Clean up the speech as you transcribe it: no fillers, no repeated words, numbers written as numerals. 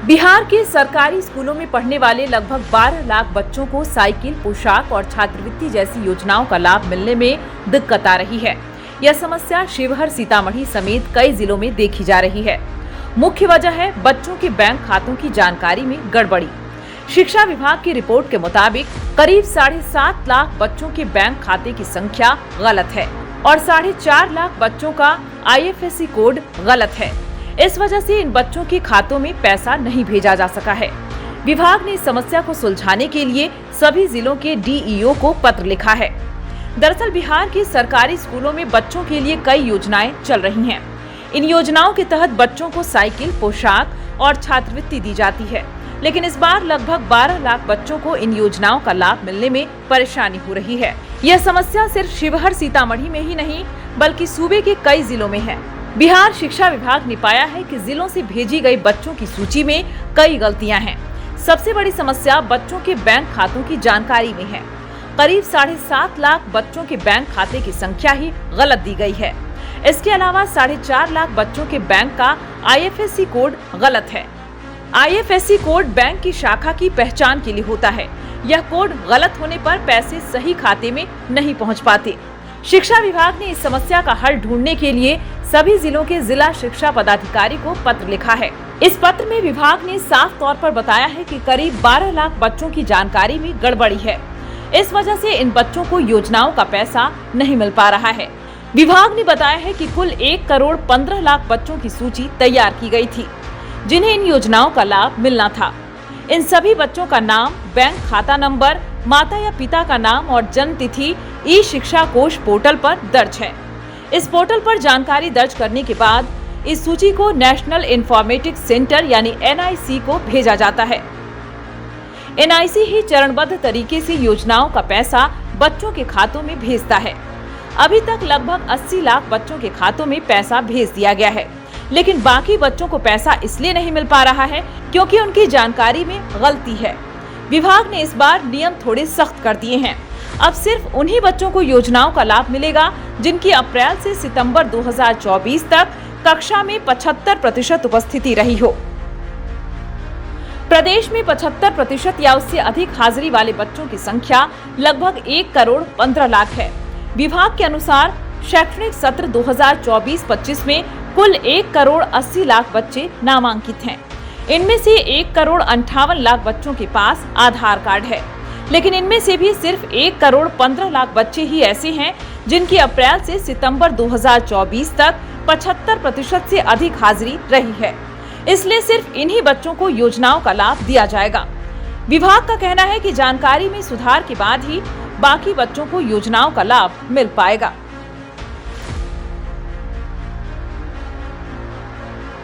बिहार के सरकारी स्कूलों में पढ़ने वाले लगभग 12 लाख बच्चों को साइकिल, पोशाक और छात्रवृत्ति जैसी योजनाओं का लाभ मिलने में दिक्कत आ रही है। यह समस्या शिवहर, सीतामढ़ी समेत कई जिलों में देखी जा रही है। मुख्य वजह है बच्चों के बैंक खातों की जानकारी में गड़बड़ी। शिक्षा विभाग की रिपोर्ट के मुताबिक करीब 7.5 लाख बच्चों के बैंक खाते की संख्या गलत है और 4.5 लाख बच्चों का IFSC कोड गलत है। इस वजह से इन बच्चों के खातों में पैसा नहीं भेजा जा सका है। विभाग ने इस समस्या को सुलझाने के लिए सभी जिलों के DEO को पत्र लिखा है। दरअसल बिहार के सरकारी स्कूलों में बच्चों के लिए कई योजनाएं चल रही हैं। इन योजनाओं के तहत बच्चों को साइकिल, पोशाक और छात्रवृत्ति दी जाती है, लेकिन इस बार लगभग 12 लाख बच्चों को इन योजनाओं का लाभ मिलने में परेशानी हो रही है। यह समस्या सिर्फ शिवहर, सीतामढ़ी में ही नहीं बल्कि सूबे के कई जिलों में है। बिहार शिक्षा विभाग ने पाया है कि जिलों से भेजी गई बच्चों की सूची में कई गलतियां हैं। सबसे बड़ी समस्या बच्चों के बैंक खातों की जानकारी में है। करीब 7.5 लाख बच्चों के बैंक खाते की संख्या ही गलत दी गई है। इसके अलावा 4.5 लाख बच्चों के बैंक का IFSC कोड गलत है। IFSC कोड बैंक की शाखा की पहचान के लिए होता है। यह कोड गलत होने पर पैसे सही खाते में नहीं पहुंच पाते। शिक्षा विभाग ने इस समस्या का हल ढूंढने के लिए सभी जिलों के जिला शिक्षा पदाधिकारी को पत्र लिखा है। इस पत्र में विभाग ने साफ तौर पर बताया है कि करीब 12 लाख बच्चों की जानकारी में गड़बड़ी है। इस वजह से इन बच्चों को योजनाओं का पैसा नहीं मिल पा रहा है। विभाग ने बताया है कि कुल 1 करोड़ 15 लाख बच्चों की सूची तैयार की गई थी, जिन्हें इन योजनाओं का लाभ मिलना था। इन सभी बच्चों का नाम, बैंक खाता नंबर, माता या पिता का नाम और जन्म तिथि ई-शिक्षा कोश पोर्टल पर दर्ज है। इस पोर्टल पर जानकारी दर्ज करने के बाद इस सूची को नेशनल इन्फॉर्मेटिक्स सेंटर यानी NIC को भेजा जाता है। NIC ही चरणबद्ध तरीके से योजनाओं का पैसा बच्चों के खातों में भेजता है। अभी तक लगभग 80 लाख बच्चों के खातों में पैसा भेज दिया गया है, लेकिन बाकी बच्चों को पैसा इसलिए नहीं मिल पा रहा है क्योंकि उनकी जानकारी में गलती है। विभाग ने इस बार नियम थोड़े सख्त कर दिए हैं। अब सिर्फ उन्हीं बच्चों को योजनाओं का लाभ मिलेगा जिनकी अप्रैल से सितंबर 2024 तक कक्षा में 75% उपस्थिति रही हो। प्रदेश में 75% या उससे अधिक हाजिरी वाले बच्चों की संख्या लगभग 1 करोड़ 15 लाख है। विभाग के अनुसार शैक्षणिक सत्र 2024-25 में कुल 1 करोड़ 80 लाख बच्चे नामांकित हैं। इनमें से 1 करोड़ 58 लाख बच्चों के पास आधार कार्ड है, लेकिन इनमें से भी सिर्फ 1 करोड़ 15 लाख बच्चे ही ऐसे हैं जिनकी अप्रैल से सितंबर 2024 तक 75% से अधिक हाजिरी रही है। इसलिए सिर्फ इन्हीं बच्चों को योजनाओं का लाभ दिया जाएगा। विभाग का कहना है कि जानकारी में सुधार के बाद ही बाकी बच्चों को योजनाओं का लाभ मिल पाएगा।